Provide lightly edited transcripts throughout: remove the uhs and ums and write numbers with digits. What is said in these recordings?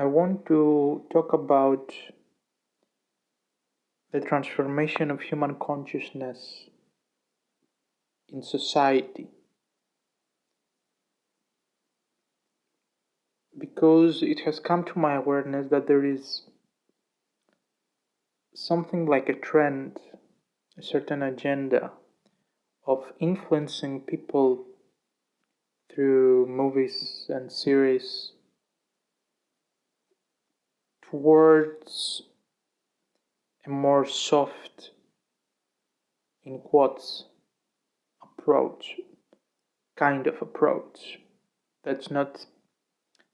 I want to talk about the transformation of human consciousness in society because it has come to my awareness that there is something like a trend, a certain agenda of influencing people through movies and series towards a more soft, in quotes, approach, kind of approach. That's not.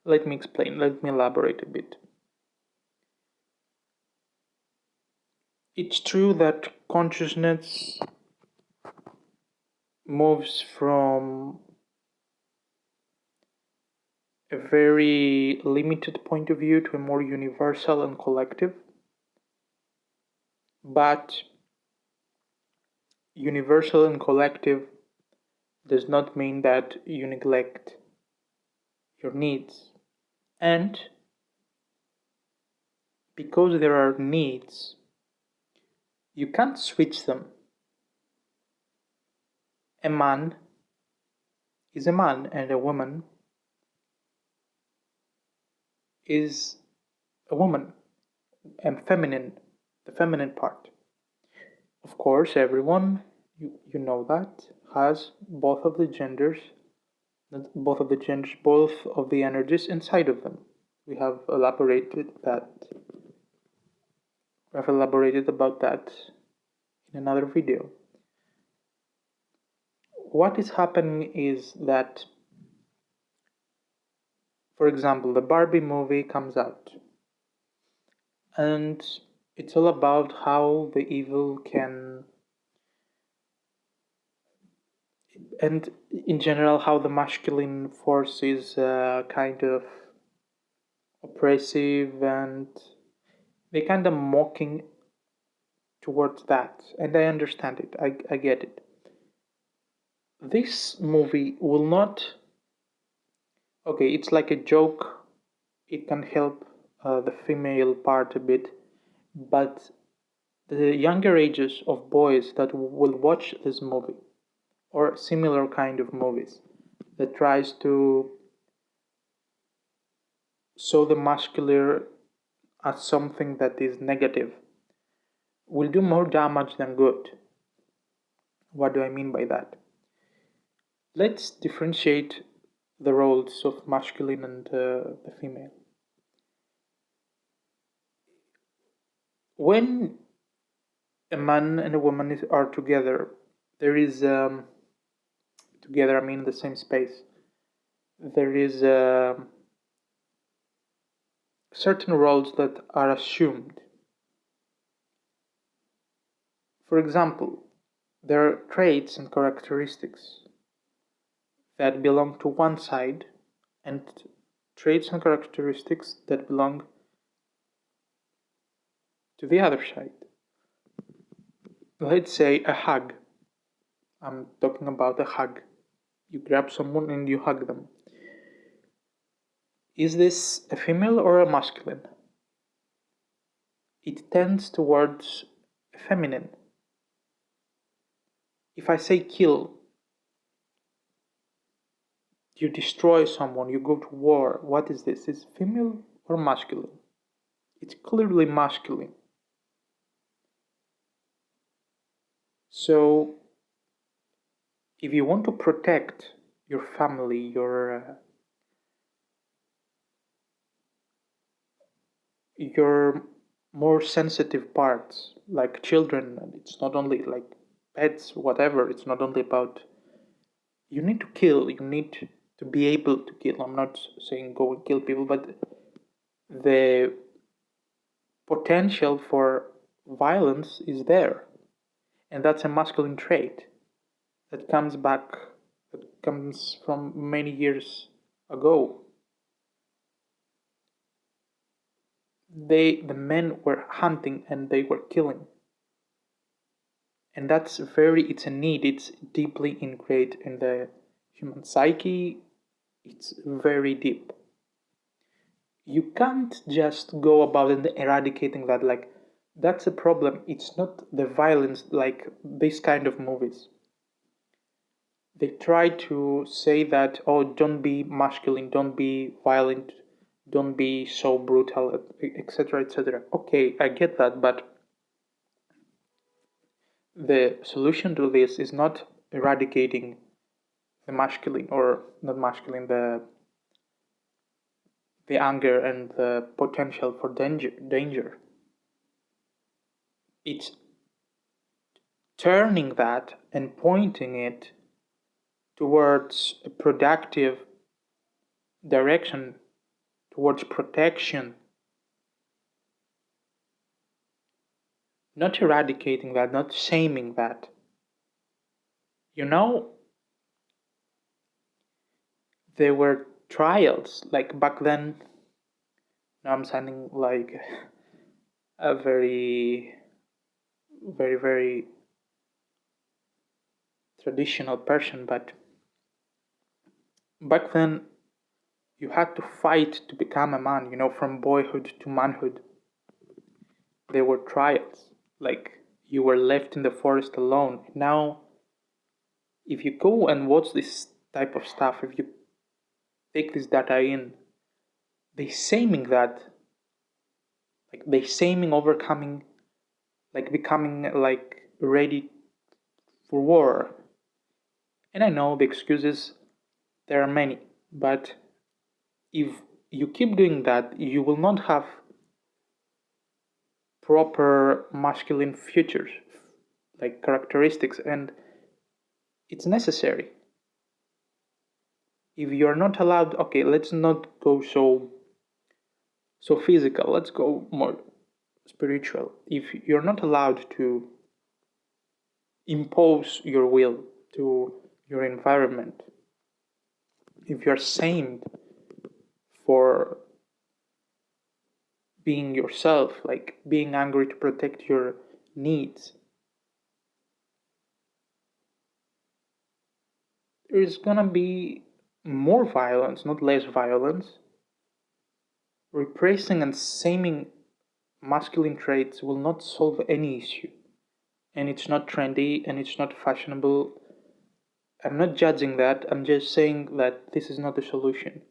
Let me explain, let me elaborate a bit. It's true that consciousness moves from a very limited point of view to a more universal and collective, but universal and collective does not mean that you neglect your needs. And because there are needs, you can't switch them. A man is a man, and a woman is a woman, and feminine, the feminine part. Of course, everyone, you know that, has both of the genders, both of the energies inside of them. We have elaborated about that in another video. What is happening is that, for example, the Barbie movie comes out, and it's all about how the evil can, and in general, how the masculine force is kind of oppressive, and they kind of mocking towards that. And I understand it, I get it. This movie will not. Okay, it's like a joke. It can help the female part a bit, but the younger ages of boys that will watch this movie or similar kind of movies that tries to show the muscular as something that is negative will do more damage than good. What do I mean by that? Let's differentiate the roles of masculine and the female. When a man and a woman are together, there is together, I mean, in the same space, there is certain roles that are assumed. For example, there are traits and characteristics that belong to one side and traits and characteristics that belong to the other side. Let's say a hug. I'm talking about a hug. You grab someone and you hug them. Is this a female or a masculine? It tends towards feminine. If I say kill, you destroy someone, you go to war, what is this? Is it female or masculine? It's clearly masculine. So, if you want to protect your family, your more sensitive parts, like children, and it's not only like pets, whatever, it's not only about, you need to kill, you need to be able to kill. I'm not saying go and kill people, but the potential for violence is there. And that's a masculine trait that comes from many years ago. The men were hunting and they were killing. And it's a need, it's deeply ingrained in the human psyche, it's very deep. you can't just go about and eradicating that. Like, that's a problem. It's not the violence like this kind of movies. They try to say that, oh, don't be masculine, don't be violent, don't be so brutal, etc., etc. Okay, I get that, but the solution to this is not eradicating the masculine, or not masculine, the anger and the potential for danger. It's turning that and pointing it towards a productive direction, towards protection, not eradicating that, not shaming that. You know, there were trials, like back then. Now I'm sounding like a very, very, very traditional person, but back then you had to fight to become a man, from boyhood to manhood. There were trials, like you were left in the forest alone. Now, if you go and watch this type of stuff, if you take this data in, they shaming that, like they shaming overcoming, like becoming like ready for war. And I know the excuses, there are many, but if you keep doing that, you will not have proper masculine features, like characteristics, and it's necessary. If you're not allowed, okay, let's not go so physical, let's go more spiritual. If you're not allowed to impose your will to your environment, if you're shamed for being yourself, like being angry to protect your needs, there's gonna be more violence, not less violence. Repressing and shaming masculine traits will not solve any issue. And it's not trendy and it's not fashionable. I'm not judging that, I'm just saying that this is not the solution.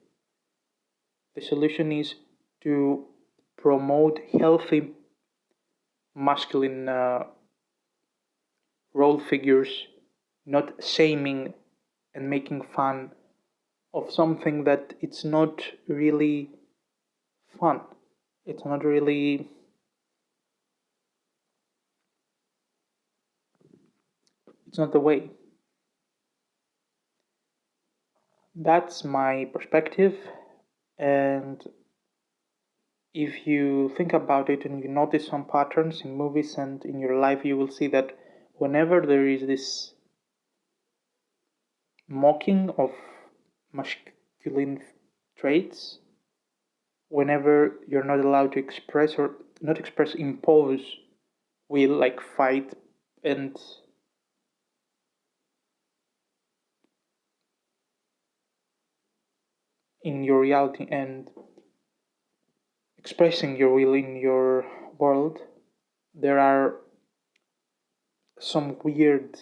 The solution is to promote healthy masculine role figures, not shaming and making fun of something that it's not really fun. It's not really. It's not the way. That's my perspective, and if you think about it and you notice some patterns in movies and in your life, you will see that whenever there is this mocking of masculine traits, whenever you're not allowed to express, or not express, impose will, like fight and in your reality and expressing your will in your world, there are some weird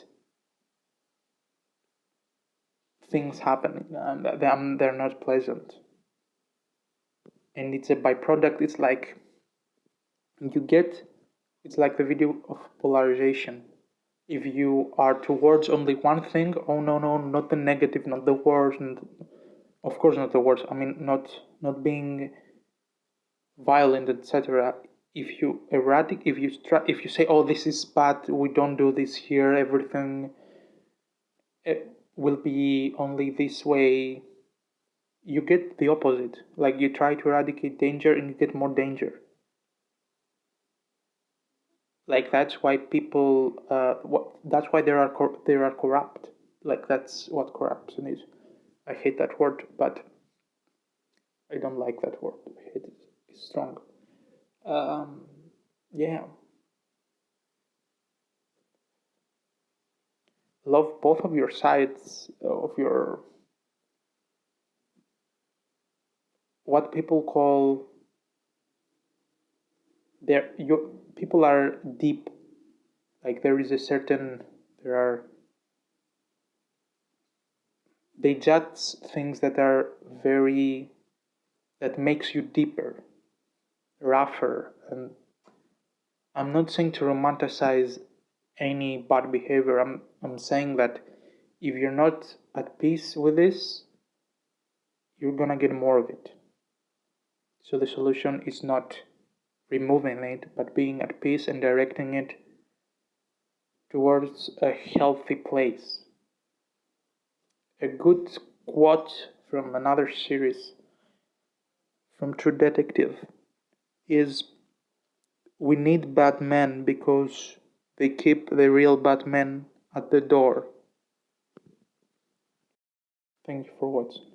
things happening and they're not pleasant. And it's a byproduct. It's like you get, it's like the video of polarization. If you are towards only one thing, oh no, no, not the negative, not the worst, and of course not the worst. I mean, not being violent, etc. If you if you say, oh, this is bad, we don't do this here, everything will be only this way, you get the opposite. Like you try to eradicate danger and you get more danger. Like that's why people that's why there are corrupt. Like that's what corruption is. I hate that word, but I don't like that word. I hate it. It's strong. um yeah, love both of your sides of your what people call people are deep. Like there is a certain there are they judge things that are very that makes you deeper, rougher, and I'm not saying to romanticize any bad behavior. I'm saying that if you're not at peace with this, you're gonna get more of it. So the solution is not removing it, but being at peace and directing it towards a healthy place. A good quote from another series from True Detective is, we need bad men because they keep the real bad men at the door. Thank you for watching.